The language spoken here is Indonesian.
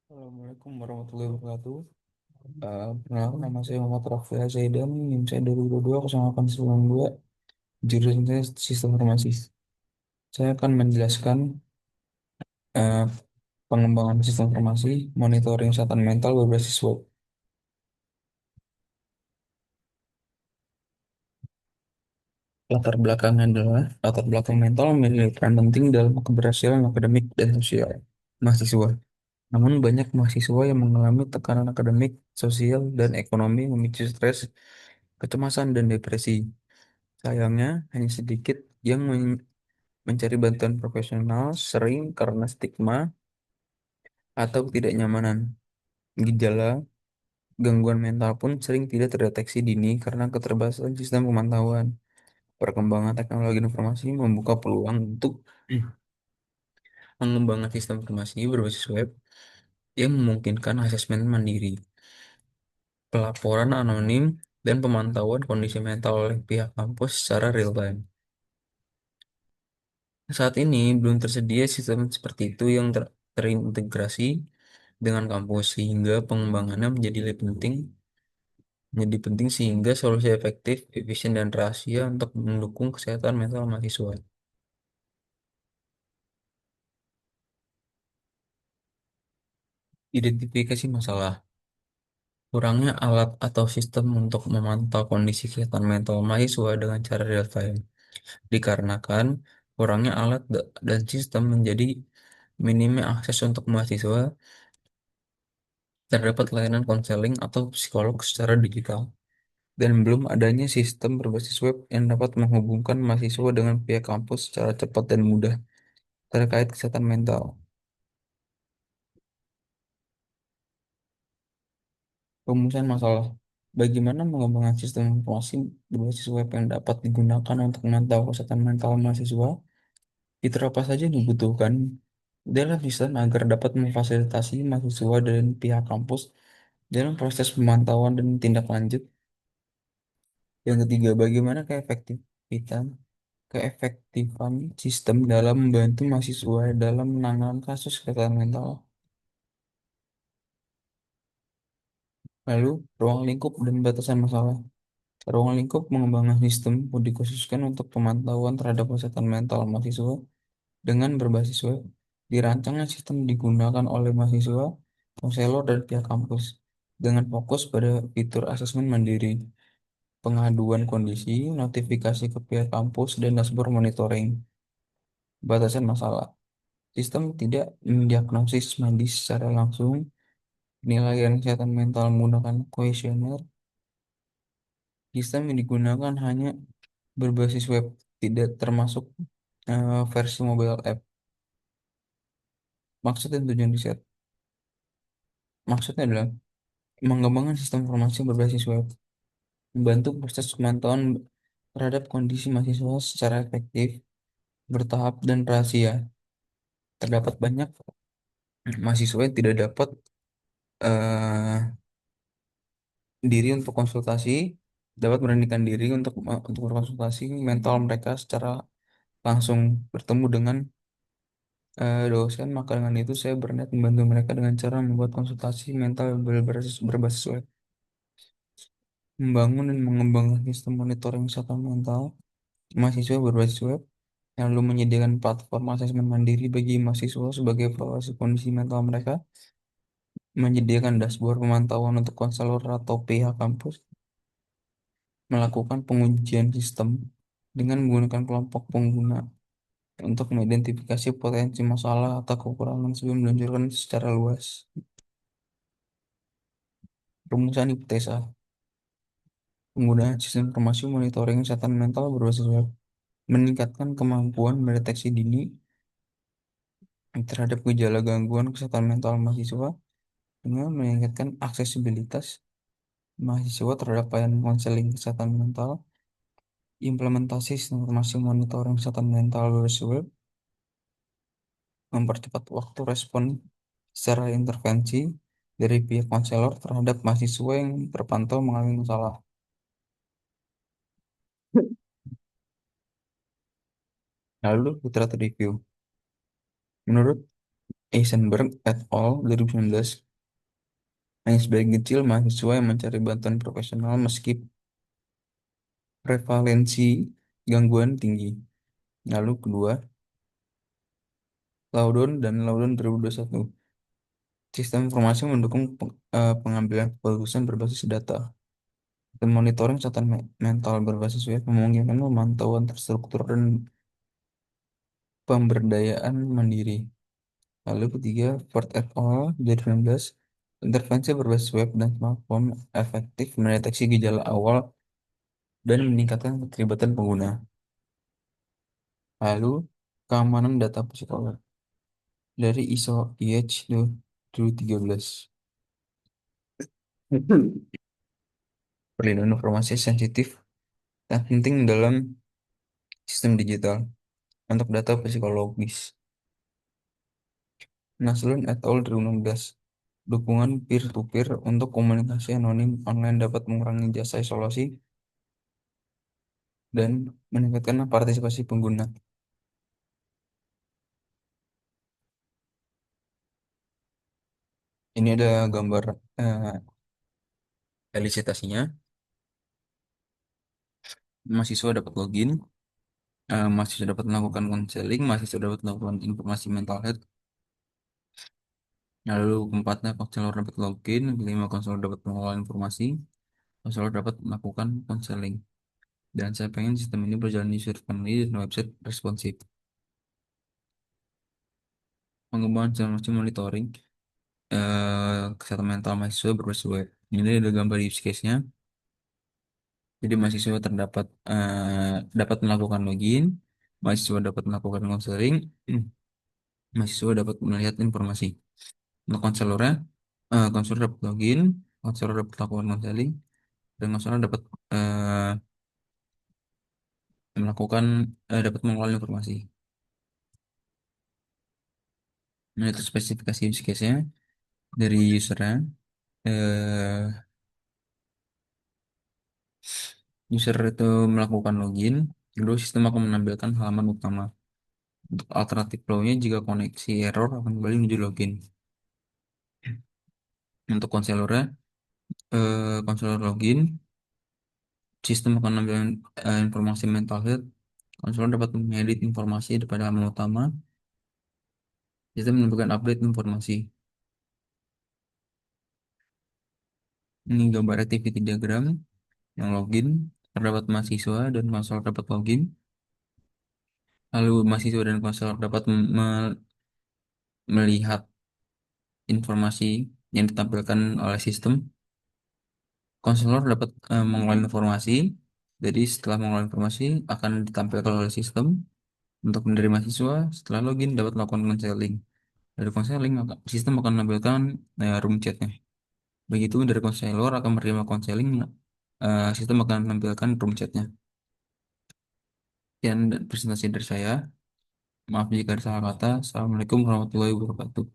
Assalamualaikum warahmatullahi wabarakatuh. Perkenalkan nama saya Muhammad Rafi Zaidan, NIM saya 2022 jurusan saya Sistem Informasi. Saya akan menjelaskan eh, pengembangan sistem informasi, monitoring kesehatan mental berbasis web. Latar belakang mental memiliki peran penting dalam keberhasilan akademik dan sosial mahasiswa. Namun banyak mahasiswa yang mengalami tekanan akademik, sosial, dan ekonomi memicu stres, kecemasan, dan depresi. Sayangnya, hanya sedikit yang mencari bantuan profesional, sering karena stigma atau ketidaknyamanan. Gejala gangguan mental pun sering tidak terdeteksi dini karena keterbatasan sistem pemantauan. Perkembangan teknologi informasi membuka peluang untuk mengembangkan sistem informasi berbasis web yang memungkinkan asesmen mandiri, pelaporan anonim, dan pemantauan kondisi mental oleh pihak kampus secara real time. Saat ini belum tersedia sistem seperti itu yang terintegrasi dengan kampus sehingga pengembangannya menjadi penting sehingga solusi efektif, efisien dan rahasia untuk mendukung kesehatan mental mahasiswa. Identifikasi masalah. Kurangnya alat atau sistem untuk memantau kondisi kesehatan mental mahasiswa dengan cara real time. Dikarenakan kurangnya alat dan sistem menjadi minimnya akses untuk mahasiswa terdapat layanan konseling atau psikolog secara digital. Dan belum adanya sistem berbasis web yang dapat menghubungkan mahasiswa dengan pihak kampus secara cepat dan mudah terkait kesehatan mental. Rumusan masalah. Bagaimana mengembangkan sistem informasi berbasis web yang dapat digunakan untuk memantau kesehatan mental mahasiswa? Fitur apa saja yang dibutuhkan dalam sistem agar dapat memfasilitasi mahasiswa dan pihak kampus dalam proses pemantauan dan tindak lanjut? Yang ketiga, bagaimana keefektifan sistem dalam membantu mahasiswa dalam menangani kasus kesehatan mental. Lalu, ruang lingkup dan batasan masalah. Ruang lingkup mengembangkan sistem dikhususkan untuk pemantauan terhadap kesehatan mental mahasiswa dengan berbasis web. Dirancangnya sistem digunakan oleh mahasiswa, konselor, dan pihak kampus dengan fokus pada fitur asesmen mandiri, pengaduan kondisi, notifikasi ke pihak kampus, dan dashboard monitoring. Batasan masalah. Sistem tidak mendiagnosis medis secara langsung, penilaian kesehatan mental menggunakan kuesioner. Sistem yang digunakan hanya berbasis web, tidak termasuk versi mobile app. Maksud dan tujuan riset. Maksudnya adalah mengembangkan sistem informasi berbasis web, membantu proses pemantauan terhadap kondisi mahasiswa secara efektif, bertahap, dan rahasia. Terdapat banyak mahasiswa yang tidak dapat eh, diri untuk konsultasi, dapat beranikan diri untuk berkonsultasi mental mereka secara langsung bertemu dengan dosen, maka dengan itu saya berniat membantu mereka dengan cara membuat konsultasi mental berbasis web, membangun dan mengembangkan sistem monitoring kesehatan mental mahasiswa berbasis web, yang lalu menyediakan platform asesmen mandiri bagi mahasiswa sebagai evaluasi kondisi mental mereka, menyediakan dashboard pemantauan untuk konselor atau pihak kampus, melakukan pengujian sistem dengan menggunakan kelompok pengguna untuk mengidentifikasi potensi masalah atau kekurangan sebelum diluncurkan secara luas. Rumusan hipotesa. Penggunaan sistem informasi monitoring kesehatan mental berbasis web meningkatkan kemampuan mendeteksi dini terhadap gejala gangguan kesehatan mental mahasiswa dengan meningkatkan aksesibilitas mahasiswa terhadap pelayanan konseling kesehatan mental, implementasi sistem informasi monitoring kesehatan mental berbasis web, mempercepat waktu respon secara intervensi dari pihak konselor terhadap mahasiswa yang terpantau mengalami masalah. Lalu literatur review. Menurut Eisenberg et al. 2019, hanya sebagian kecil mahasiswa yang mencari bantuan profesional meski prevalensi gangguan tinggi. Lalu kedua, Laudon dan Laudon 2021. Sistem informasi mendukung pengambilan keputusan berbasis data. Dan monitoring kesehatan mental berbasis web memungkinkan pemantauan terstruktur dan pemberdayaan mandiri. Lalu ketiga, Ford et al. 2019, intervensi berbasis web dan smartphone efektif mendeteksi gejala awal dan meningkatkan keterlibatan pengguna. Lalu, keamanan data psikolog dari ISO IEC 2013. Perlindungan informasi sensitif dan penting dalam sistem digital untuk data psikologis. Naslun et al. 2016. Dukungan peer-to-peer untuk komunikasi anonim online dapat mengurangi jasa isolasi dan meningkatkan partisipasi pengguna. Ini ada gambar eh, elisitasinya. Mahasiswa dapat login, mahasiswa dapat melakukan konseling, mahasiswa dapat melakukan informasi mental health. Lalu keempatnya konselor dapat login, kelima konselor dapat mengelola informasi, konselor dapat melakukan konseling. Dan saya pengen sistem ini berjalan user friendly dan website responsif. Pengembangan sistem monitoring kesehatan mental mahasiswa berbasis web. Ini ada gambar use case-nya. Jadi mahasiswa terdapat dapat melakukan login, mahasiswa dapat melakukan konseling, mahasiswa dapat melihat informasi. Untuk konselornya, konselor dapat login, konselor dapat melakukan konseling, dan konselor dapat eh, melakukan dapat mengelola informasi. Nah, itu spesifikasi use case-nya dari usernya. Eh, User itu melakukan login, lalu sistem akan menampilkan halaman utama. Untuk alternatif flow-nya, jika koneksi error akan kembali menuju login. Untuk konselornya, konselor login, sistem akan mengambil informasi mental health. Konselor dapat mengedit informasi pada halaman utama. Sistem menambahkan update informasi. Ini gambar activity diagram yang login. Terdapat mahasiswa dan konselor dapat login. Lalu mahasiswa dan konselor dapat melihat informasi yang ditampilkan oleh sistem. Konselor dapat mengelola informasi. Jadi setelah mengelola informasi akan ditampilkan oleh sistem untuk menerima mahasiswa. Setelah login dapat melakukan konseling. Dari konseling sistem akan menampilkan room chatnya. Begitu dari konselor akan menerima konseling, sistem akan menampilkan room chatnya. Sekian presentasi dari saya. Maaf jika ada salah kata. Assalamualaikum warahmatullahi wabarakatuh.